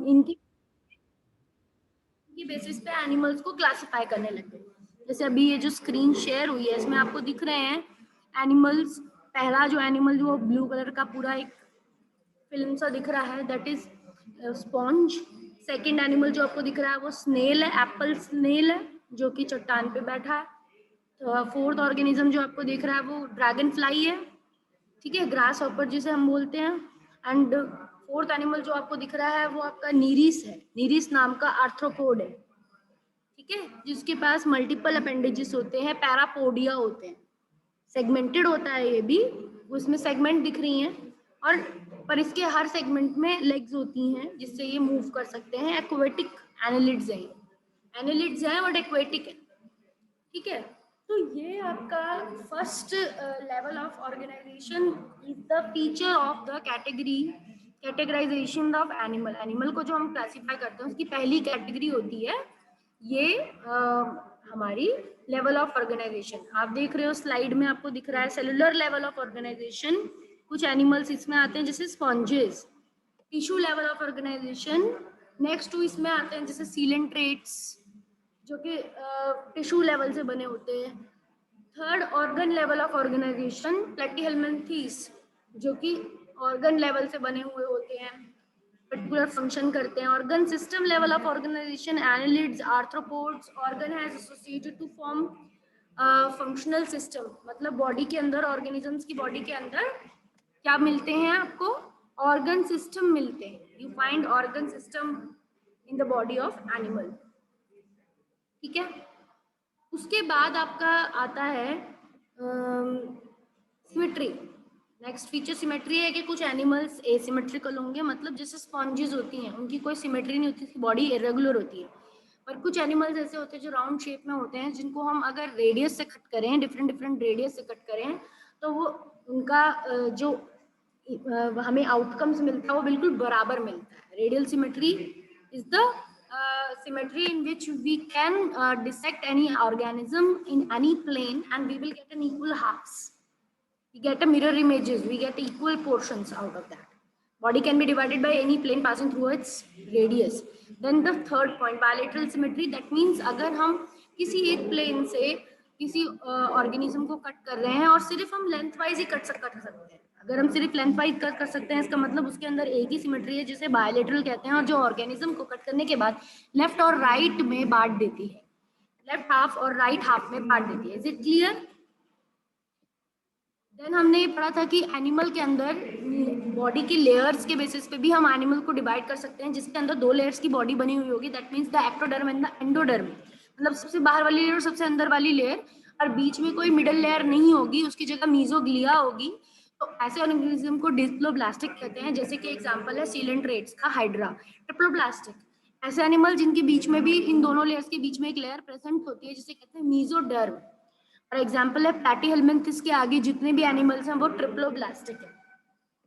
इनकी बेसिस पे एनिमल्स को क्लासिफाई करने लगे। जैसे अभी ये जो स्क्रीन शेयर हुई है इसमें आपको दिख रहे हैं एनिमल्स। पहला जो एनिमल जो ब्लू कलर का पूरा एक फिल्म सा दिख रहा है that is sponge. Second animal जो आपको दिख रहा है वो स्नेल है, एप्पल स्नेल है जो कि चट्टान पे बैठा है। तो फोर्थ ऑर्गेनिज्म जो आपको दिख रहा है वो ड्रैगन फ्लाई है, ठीक है, ग्रास हॉपर जिसे हम बोलते हैं। एंड फोर्थ एनिमल जो आपको दिख रहा है वो आपका नीरिस है, नीरिस नाम का आर्थ्रोपोड है, ठीक है, जिसके पास मल्टीपल अपेंडेजेस होते हैं, पैरापोडिया होते हैं, सेगमेंटेड होता है ये भी, उसमें सेगमेंट दिख रही हैं और पर इसके हर सेगमेंट में लेग्स होती हैं जिससे ये मूव कर सकते हैं। एक्वेटिक एनालिड्स है, एनालिड्स है और एक्वेटिक है, ठीक है। तो ये आपका first level of organisation is the feature of the category categorisation of animal. Animal को जो हम क्लासिफाई करते हैं उसकी पहली कैटेगरी होती है ये हमारी लेवल ऑफ ऑर्गेनाइजेशन। आप देख रहे हो स्लाइड में आपको दिख रहा है सेलुलर लेवल ऑफ ऑर्गेनाइजेशन, कुछ एनिमल्स इसमें आते हैं जैसे sponges. Tissue level of organisation next to इसमें आते हैं जैसे सीलेंट्रेट्स जो कि टिश्यू लेवल से बने होते हैं। Third organ level of organisation platyhelminthes जो कि ऑर्गन लेवल से बने हुए होते हैं, पर्टिकुलर फंक्शन करते हैं। Organ system level of organisation annelids, arthropods, organ has associated to form functional system, मतलब बॉडी के अंदर ऑर्गेनिजम्स की बॉडी के अंदर क्या मिलते हैं आपको, ऑर्गन सिस्टम मिलते हैं। You find organ system in the body of animal, ठीक है। उसके बाद आपका आता है सिमेट्री। नेक्स्ट फीचर सिमेट्री है कि कुछ एनिमल्स एसिमेट्रिकल होंगे, मतलब जैसे स्पॉन्जेस होती हैं उनकी कोई सिमेट्री नहीं होती, बॉडी इरेगुलर होती है। पर कुछ एनिमल्स ऐसे होते हैं जो राउंड शेप में होते हैं जिनको हम अगर रेडियस से कट करें, डिफरेंट डिफरेंट रेडियस से कट करें तो वो उनका जो हमें आउटकम्स मिलता है वो बिल्कुल बराबर मिलता है। Radial symmetry is the symmetry in which we can dissect any organism in any plane and we will get an equal halves. We get a mirror images, we get equal portions out of that. Body can be divided by any plane passing through its radius. Then the third point, bilateral symmetry, that means अगर हम किसी एक plane से किसी organism को cut कर रहे हैं और सिर्फ हम लेंथ वाइज ही कट सकते हैं, अगर हम सिर्फ लेंथ वाइज कट कर सकते हैं इसका मतलब उसके अंदर एक ही सिमेट्री है जिसे बायलेटरल कहते हैं, और जो ऑर्गेनिज्म को कट करने के बाद लेफ्ट और राइट में बांट देती है, लेफ्ट हाफ और राइट हाफ में बांट देती है। Is it clear? देन हमने पढ़ा था कि एनिमल के अंदर बॉडी की लेयर्स के बेसिस पे भी हम एनिमल को डिवाइड कर सकते हैं, जिसके अंदर दो लेयर्स की बॉडी बनी हुई होगी, that means the ectoderm and the endoderm, मतलब सबसे बाहर वाली लेयर और सबसे अंदर वाली लेयर, और बीच में कोई मिडल लेयर नहीं होगी, उसकी जगह मीजोग्लिया होगी। तो ऐसे ऑर्गेनिज्म को डिप्लोब्लास्टिक कहते हैं, जैसे कि एग्जांपल है सीलेंट्रेट्स का हाइड्रा। ट्रिप्लोब्लास्टिक ऐसे एनिमल जिनके बीच में भी इन दोनों लेयर्स के बीच में एक लेयर प्रेजेंट होती है जिसे कहते हैं मीजोडर्म। और एग्जांपल है प्लैटीहेल्मिन्थेस के आगे जितने भी एनिमल्स हैं वो ट्रिप्लोब्लास्टिक है,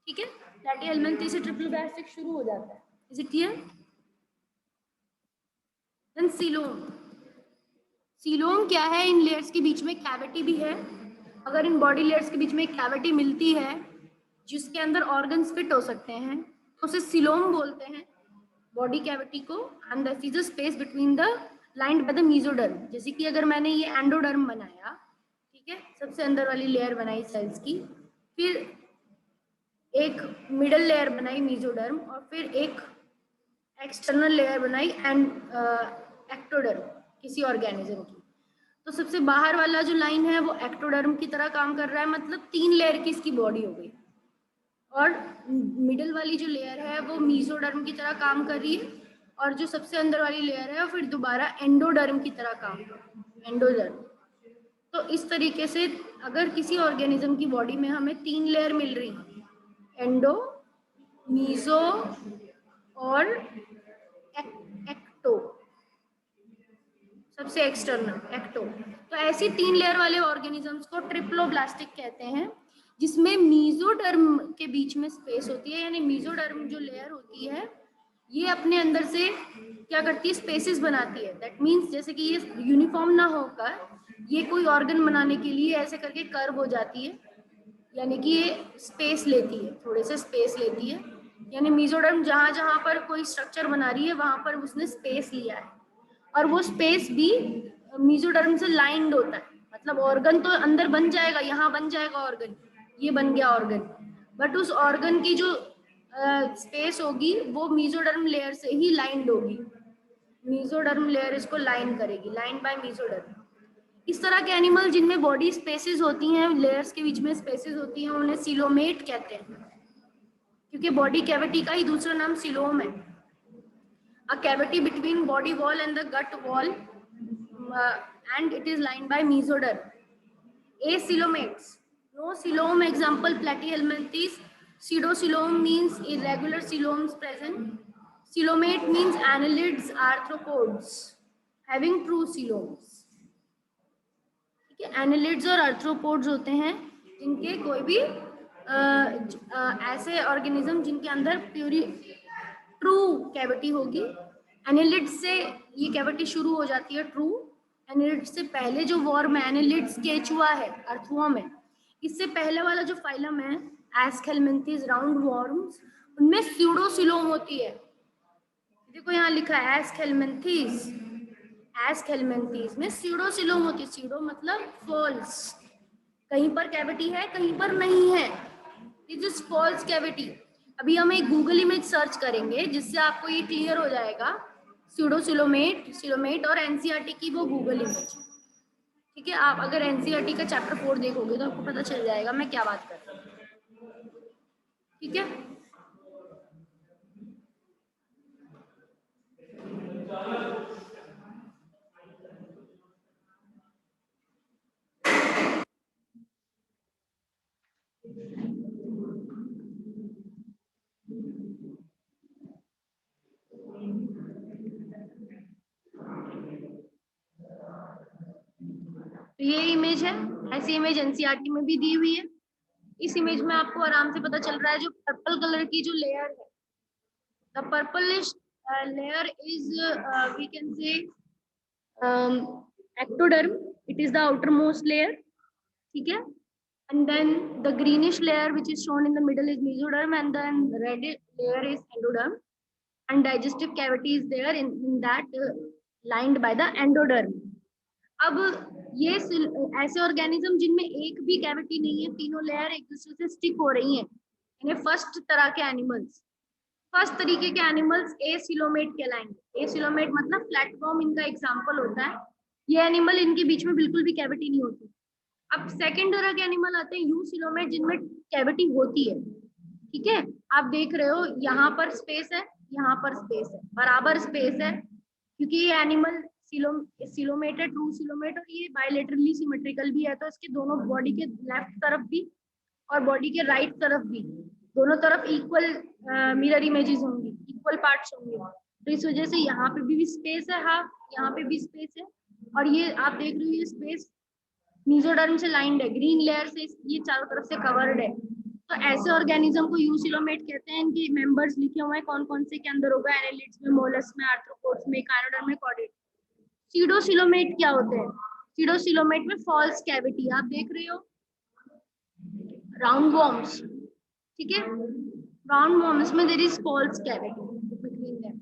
ठीक है। प्लैटीहेल्मिन्थेस से ट्रिप्लोब्लास्टिक शुरू हो जाता है। Is it clear? Then coelom. Coelom क्या है? इन लेयर्स के बीच में कैविटी भी है। अगर इन बॉडी लेयर्स के बीच में एक कैविटी मिलती है जिसके अंदर ऑर्गन्स फिट हो सकते हैं तो उसे सीलोम बोलते हैं, बॉडी कैविटी को। And that is the space between the lined by the mesoderm. जैसे कि अगर मैंने ये एंडोडर्म बनाया, ठीक है, सबसे अंदर वाली लेयर बनाई सेल्स की, फिर एक मिडल लेयर बनाई मेसोडर्म, और फिर एक एक्सटर्नल लेयर बनाई एंड एक्टोडर्म किसी ऑर्गेनिज्म की। तो सबसे बाहर वाला जो लाइन है वो एक्टोडर्म की तरह काम कर रहा है, मतलब 3 लेयर की इसकी बॉडी हो गई, और मिडल वाली जो लेयर है वो मेसोडर्म की तरह काम कर रही है, और जो सबसे अंदर वाली लेयर है वो फिर दोबारा एंडोडर्म की तरह काम कर रही है, एंडोडर्म। तो इस तरीके से अगर किसी ऑर्गेनिज्म की बॉडी में हमें 3 लेयर मिल रही है, एंडो, मीजो और एक्टो, सबसे एक्सटर्नल एक्टो, तो ऐसी 3 लेयर वाले ऑर्गेनिजम्स को ट्रिप्लोब्लास्टिक कहते हैं, जिसमें मीजोडर्म के बीच में स्पेस होती है, यानी मीजोडर्म जो लेयर होती है ये अपने अंदर से क्या करती है, स्पेसेस बनाती है। दैट मीन्स जैसे कि ये यूनिफॉर्म ना होकर ये कोई ऑर्गन बनाने के लिए ऐसे करके कर्व हो जाती है, यानी कि ये स्पेस लेती है, थोड़े से स्पेस लेती है, यानी मेसोडर्म जहां जहां पर कोई स्ट्रक्चर बना रही है वहां पर उसने स्पेस लिया है, और वो स्पेस भी मेसोडर्म से लाइंड होता है। मतलब ऑर्गन तो अंदर बन जाएगा, यहाँ बन जाएगा ऑर्गन, ये बन गया ऑर्गन, बट उस ऑर्गन की जो स्पेस होगी वो मेसोडर्म लेयर से ही लाइंड होगी। मेसोडर्म लेयर इसको लाइन करेगी, लाइन बाय मेसोडर्म। इस तरह के एनिमल जिनमें बॉडी स्पेसेस होती हैं, लेयर्स के बीच में स्पेसेस होती हैं, उन्हें सिलोमेट कहते हैं, क्योंकि बॉडी कैविटी का ही दूसरा नाम सिलोम है। A cavity between body wall and the gut wall, and it is lined by mesoderm. Acoelomates. No coelom. Example: Platyhelminthes. Pseudocoelom means irregular coeloms present. Coelomate means annelids, arthropods having true coeloms. ठीक है, annelids और arthropods होते हैं जिनके कोई भी ऐसे organism जिनके अंदर प्यूरी ट्रू कैविटी होगी। एनिलिड से ये कैविटी शुरू हो जाती है ट्रू। एनिलिड से पहले जो वॉर्म है, एनिलिड्स केचुआ है, अर्थवर्म है, इससे पहले वाला जो फाइलम है एस्केलमेंथिस राउंड वॉर्म्स, उनमें स्यूडोसिलोम होती है। देखो यहाँ लिखा है एस्केलमेंथिस, एस्केलमेंथिस में स्यूडोसिलोम होती है। स्यूडो मतलब फॉल्स, कहीं पर कैविटी है कहीं पर नहीं है, दिस इज फॉल्स कैविटी। अभी हम एक गूगल इमेज सर्च करेंगे जिससे आपको ये क्लियर हो जाएगा, स्यूडोसिलोमेट, सिलोमेट और एनसीईआरटी की वो गूगल इमेज। ठीक है, आप अगर एनसीईआरटी का चैप्टर 4 देखोगे तो आपको पता चल जाएगा मैं क्या बात कर रही हूँ। ठीक है, तो ये इमेज है, ऐसी इमेज एनसीईआरटी में भी दी हुई है। इस इमेज में आपको आराम से पता चल रहा है, जो पर्पल कलर की जो लेयर है, the purplish layer is we can say ectoderm, it is the outermost layer. ठीक है, and then the greenish layer which is shown in the middle is mesoderm, and then red layer is endoderm, and digestive cavity is there in that lined by the endoderm. अब ये ऐसे organism जिनमें एक भी cavity नहीं है, तीनों layer एक दूसरे से स्टिक हो रही हैं, इन्हें फर्स्ट तरह के एनिमल्स, फर्स्ट तरीके के एनिमल्स एसिलोमेट कहलाएंगे। एसिलोमेट मतलब प्लेटफॉर्म इनका एग्जांपल होता है। ये एनिमल, इनके बीच में बिल्कुल भी कैविटी नहीं होती। अब सेकंड तरह के एनिमल आते हैं यूसिलोमेट, जिनमें कैविटी होती है। ठीक है, आप देख रहे हो यहाँ पर स्पेस है, यहाँ पर स्पेस है, बराबर स्पेस है, क्योंकि ये एनिमल सिलोमेट है, ट्रू सिलोमेट, और ये बायलेटरली सिमेट्रिकल भी है, तो इसके दोनों बॉडी के लेफ्ट तरफ भी और बॉडी के राइट तरफ भी, दोनों तरफ इक्वल मिरर इमेजेस होंगी, इक्वल पार्ट्स होंगे। तो इस वजह से यहाँ पे भी स्पेस है, हाँ यहाँ पे भी स्पेस है, और ये आप देख रहे हो ये स्पेस मेसोडर्म से लाइंड है, ग्रीन लेयर से ये चारों तरफ से कवर्ड है। तो ऐसे ऑर्गेनिज्म को यूसिलोमेट कहते हैं। इनके मेंबर्स लिखे हुए हैं कौन कौन से के अंदर होगा, एनालिड्स में, मोलस्क में, आर्थ्रोपोड्स में, काइनोडर्म में, कॉर्डेट। सीडोसिलोमेट क्या होते हैं? सीडोसिलोमेट में फॉल्स कैविटी, आप देख रहे हो राउंड वॉर्म्स, ठीक है, राउंड वॉर्म्स में there is false cavity between them.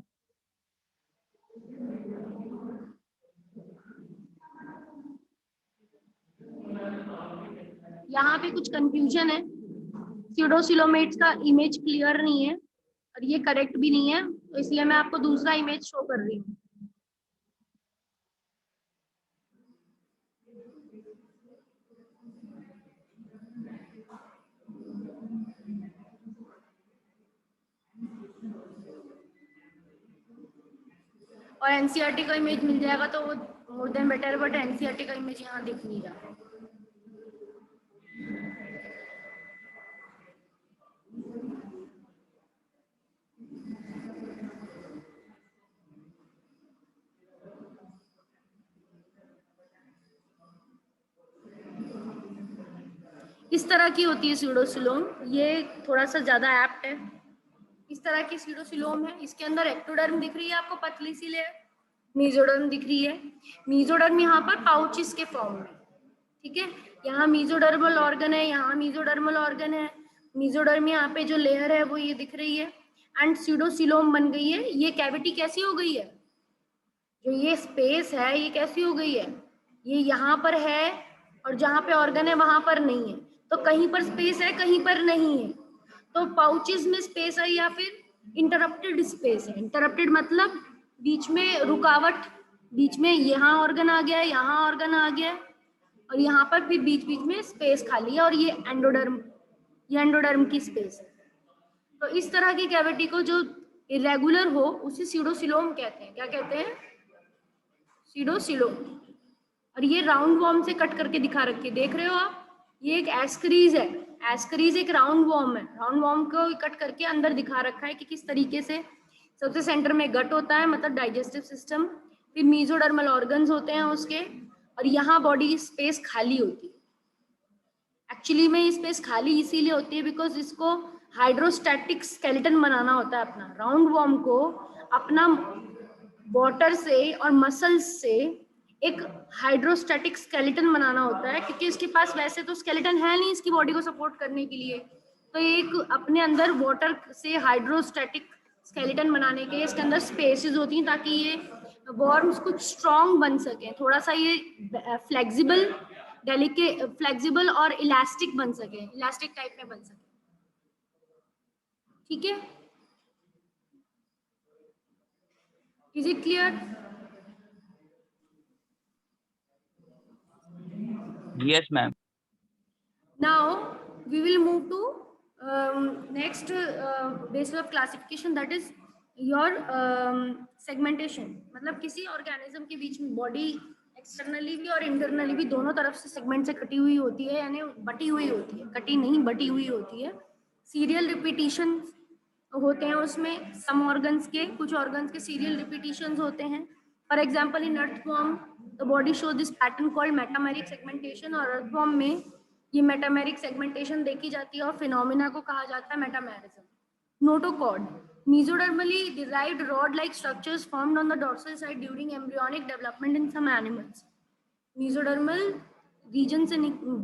यहाँ पे कुछ कंफ्यूजन है, सीडोसिलोमेट्स का इमेज क्लियर नहीं है और ये करेक्ट भी नहीं है, तो इसलिए मैं आपको दूसरा इमेज शो कर रही हूँ। और एनसीईआरटी का इमेज मिल जाएगा तो वो more than better, but NCERT का इमेज यहाँ दिख नहीं रहा। इस तरह की होती है सीडोसिलोम, ये थोड़ा सा ज्यादा एप्ट है। इस तरह की सीडोसिलोम है, इसके अंदर एक्टोडर्म दिख रही है आपको, पतली सी लेयर, मेसोडर्म दिख रही है। मेसोडर्म यहाँ पर पाउचेस के फॉर्म में, ठीक है, यहाँ मेसोडर्मल ऑर्गन है, यहाँ मेसोडर्मल ऑर्गन है। मेसोडर्म यहाँ पे जो लेयर है वो ये दिख रही है, एंड सीडोसिलोम बन गई है। ये कैविटी कैसी हो गई है, जो ये स्पेस है ये कैसी हो गई है, ये यहाँ पर है और जहाँ पे ऑर्गन है वहां पर नहीं है। तो कहीं पर स्पेस है कहीं पर नहीं है। तो पाउचेस में स्पेस है या फिर इंटरप्टेड स्पेस है। इंटरप्टेड मतलब बीच में रुकावट, बीच में यहाँ ऑर्गन आ गया, यहाँ ऑर्गन आ गया और यहाँ पर फिर बीच बीच में स्पेस खाली है और ये एंडोडर्म की स्पेस है। तो इस तरह की कैविटी को जो इरेगुलर हो उसे सीडोसिलोम कहते हैं। क्या कहते हैं? सीडोसिलोम। और ये राउंड वॉर्म से कट करके दिखा रखी, देख रहे हो आप, ये एक एस्करीज है। एस्करीज एक राउंड वॉर्म है। राउंड वॉर्म को कट करके अंदर दिखा रखा है कि किस तरीके से सबसे सेंटर में गट होता है, मतलब डाइजेस्टिव सिस्टम, फिर मीजोडर्मल ऑर्गन्स होते हैं उसके, और यहाँ बॉडी स्पेस खाली होती है। एक्चुअली में ये स्पेस खाली इसीलिए होती है बिकॉज इसको हाइड्रोस्टैटिक स्केलेटन बनाना होता है। अपना राउंड वॉर्म को अपना वाटर से और मसल्स से एक हाइड्रोस्टैटिक स्केलेटन बनाना होता है, क्योंकि इसके पास वैसे तो स्केलेटन है नहीं इसकी बॉडी को सपोर्ट करने के लिए। तो एक अपने अंदर वाटर से हाइड्रोस्टैटिक स्केलेटन बनाने के इसके अंदर स्पेसेस होती हैं ताकि ये वॉर्म्स कुछ स्ट्रॉन्ग बन सके, थोड़ा सा ये फ्लेक्सिबल और इलास्टिक बन सके, इलास्टिक टाइप में बन सके। ठीक है, is it clear? Yes, ma'am. Now we will move to next basis of classification, that is your segmentation। मतलब किसी ऑर्गेनिज्म के बीच में बॉडी एक्सटर्नली भी और इंटरनली भी दोनों तरफ से सेगमेंट से कटी हुई होती है, यानी बटी हुई होती है, कटी नहीं बटी हुई होती है। सीरियल रिपीटिशन होते हैं उसमें, सम ऑर्गन्स के, कुछ ऑर्गन्स के सीरियल रिपीटिशंस होते हैं। For example in earthworm the body show this pattern called metameric segmentation, और अर्थवॉर्म में ये मेटामेरिक सेगमेंटेशन देखी जाती है और फिनोमिना को कहा जाता है metamerism. Notochord, mesodermally derived rod-like structures formed on the dorsal side during embryonic development in some animals। mesodermal region से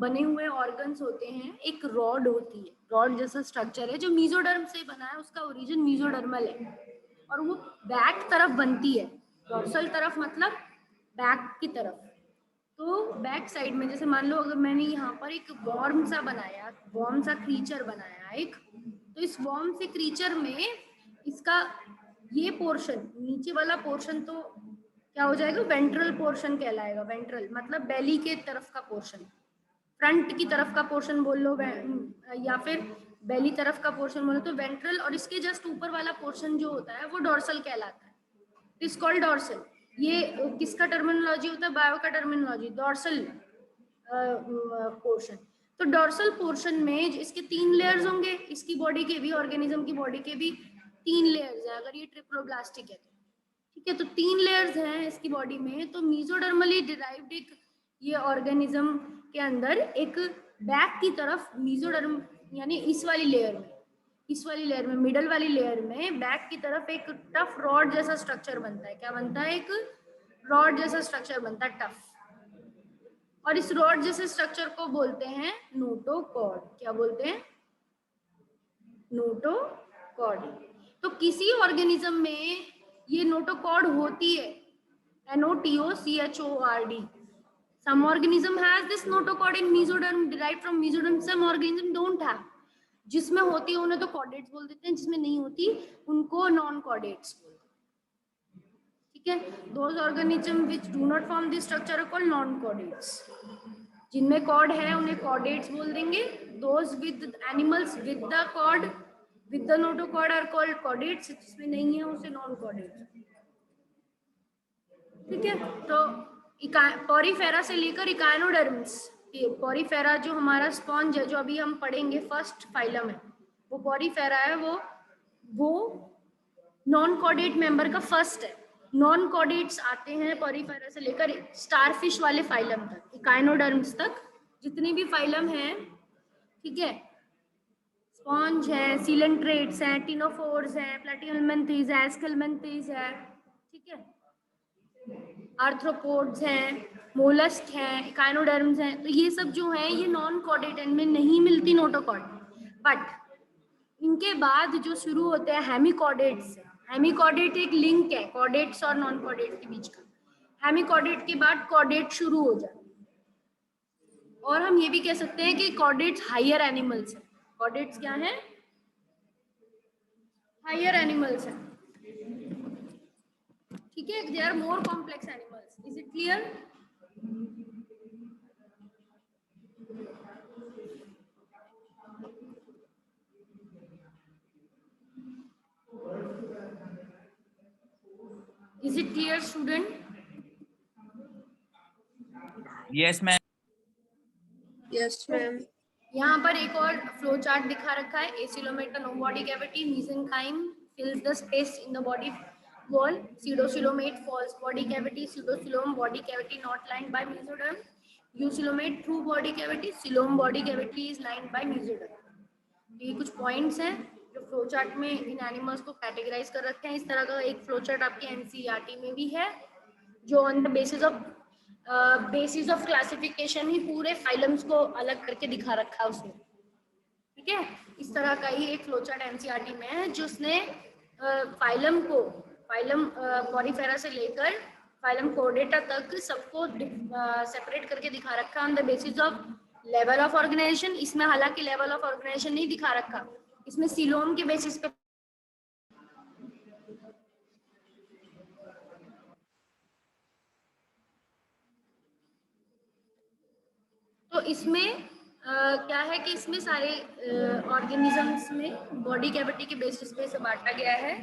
बने हुए ऑर्गन्स होते हैं, एक रॉड होती है, रॉड जैसा स्ट्रक्चर है जो मीजोडर्म से बना है, उसका ओरिजिन मीजोडर्मल है और वो बैक तरफ बनती है। डॉर्सल तरफ मतलब बैक की तरफ। तो बैक साइड में जैसे मान लो अगर मैंने यहाँ पर एक वॉर्म सा बनाया, वॉर्म सा क्रीचर बनाया एक, तो इस वॉर्म से क्रीचर में इसका ये पोर्शन, नीचे वाला पोर्शन तो क्या हो जाएगा, वेंट्रल पोर्शन कहलाएगा। वेंट्रल मतलब बेली के तरफ का पोर्शन, फ्रंट की तरफ का पोर्शन बोल लो, या फिर बेली तरफ का पोर्शन बोलो तो वेंट्रल, और इसके जस्ट ऊपर वाला पोर्शन जो होता है वो डॉर्सल कहलाता है। It's called dorsal. ये किसका टर्मिनोलॉजी होता है? बायो का टर्मिनोलॉजी, डॉर्सल पोर्शन। तो डॉर्सल पोर्शन में इसके 3 लेयर्स होंगे, इसकी बॉडी के भी, ऑर्गेनिज्म की बॉडी के भी 3 लेयर्स है अगर ये ट्रिप्लोब्लास्टिक है तो। ठीक है, तो 3 लेयर्स हैं इसकी बॉडी में। तो मीजोडर्मली डिराइव्ड एक ये ऑर्गेनिज्म के अंदर एक बैक की तरफ मीजोडर्म यानी इस वाली लेयर में, इस वाली लेयर में, मिडल वाली लेयर में बैक की तरफ एक टफ रॉड जैसा स्ट्रक्चर बनता है। क्या बनता है? एक रॉड जैसा स्ट्रक्चर बनता है, टफ। और इस रॉड जैसे स्ट्रक्चर को बोलते हैं नोटोकॉर्ड। क्या बोलते हैं? नोटोकॉर्ड। तो किसी ऑर्गेनिज्म में ये नोटोकॉर्ड होती है, NOTOCHORD। Some organism has this notochord in mesoderm, derived from mesoderm. Some organism don't have। जिसमें होती है उन्हें तो कॉर्डेट्स बोल देते हैं, जिसमें नहीं होती उनको नॉन कॉर्डेट्स बोलते हैं। ठीक है, those organism which do not form this structure are called non chordates। जिनमें कॉर्ड है उन्हें कॉर्डेट्स बोल देंगे। those with animals with the cord, with the notochord are called chordates। जिसमें नहीं है उसे नॉन कॉर्डेट्स। ठीक है, तो पॉरीफेरा से लेकर इकाइनोडर्म्स, पॉरीफेरा जो हमारा स्पॉन्ज है जो अभी हम पढ़ेंगे, फर्स्ट फाइलम है वो पॉरीफेरा है, वो नॉन कॉर्डेट मेंबर का फर्स्ट है। नॉन कॉर्डेट्स आते हैं पॉरीफेरा से लेकर स्टारफिश वाले फाइलम तक, इकाइनोडर्म्स तक, जितनी भी फाइलम है। ठीक है, स्पॉन्ज है, सीलेंट्रेट्स हैं, टिनोफोर्स हैं, प्लेटिहेल्मिन्थेस है, एस्केल्मिन्थेस है। ठीक है, आर्थ्रोपोड्स हैं, मोलस्क हैं, इकाइनोडर्म्स हैं। तो ये सब जो हैं ये नॉन कॉर्डेट, इनमें नहीं मिलती नोटोकॉर्ड। बट इनके बाद जो शुरू होते हैं हेमिकॉर्डेट से। हेमिकॉर्डेट एक लिंक है कॉर्डेट्स और नॉन कॉर्डेट के बीच का। हेमिकॉर्डेट के बाद कॉर्डेट शुरू हो जाते हैं। और हम ये भी कह सकते हैं कि कॉर्डेट्स हायर एनिमल्स हैं। कॉर्डेट्स क्या हैं? हायर एनिमल्स हैं। ठीक है, they are more complex animals. Is it clear? Is it clear, student? Yes, ma'am. Yes, ma'am. यहाँ पर एक और फ्लो चार्ट दिखा रखा है। Acoelomate no body cavity, mesenchyme fills the space in the body wall, pseudocoelomate false body cavity, pseudocoelom body cavity not lined by mesoderm, eucoelomate through body cavity, coelom body cavity is lined by mesoderm। ये कुछ points हैं जो flow chart में इन animals को categorise कर रखे हैं। इस तरह का एक फ्लो चार्ट आपके एनसीईआरटी में भी है, जो on the basis of classification ही पूरे फाइलम्स को अलग करके दिखा रखा है उसने। ठीक है, इस तरह का ही एक फ्लो चार्ट एनसीईआरटी में है, जो उसने फाइलम पॉरीफेरा से लेकर फाइलम कोर्डेटा तक सबको सेपरेट करके दिखा रखा है on the basis of level of organisation. इसमें हालांकि लेवल ऑफ ऑर्गेनाइजेशन नहीं दिखा रखा, इसमें सीलोम के बेसिस पे। तो इसमें क्या है कि इसमें सारे ऑर्गेनिजम्स में बॉडी कैविटी के बेसिस पे से बांटा गया है,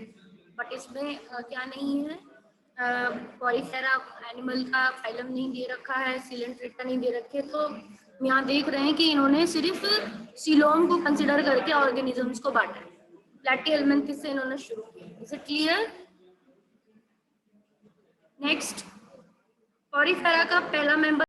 बट इसमें क्या नहीं है, पॉरीफेरा एनिमल का फाइलम नहीं दे रखा है, सिलेंट्रेटा नहीं दे रखे। तो यहाँ देख रहे हैं कि इन्होंने सिर्फ सीलोम को कंसिडर करके ऑर्गेनिजम्स को बांटा है। प्लैटीहेल्मिन्थेस से इन्होंने शुरू किया। Is it clear? Next, Porifera का पहला मेंबर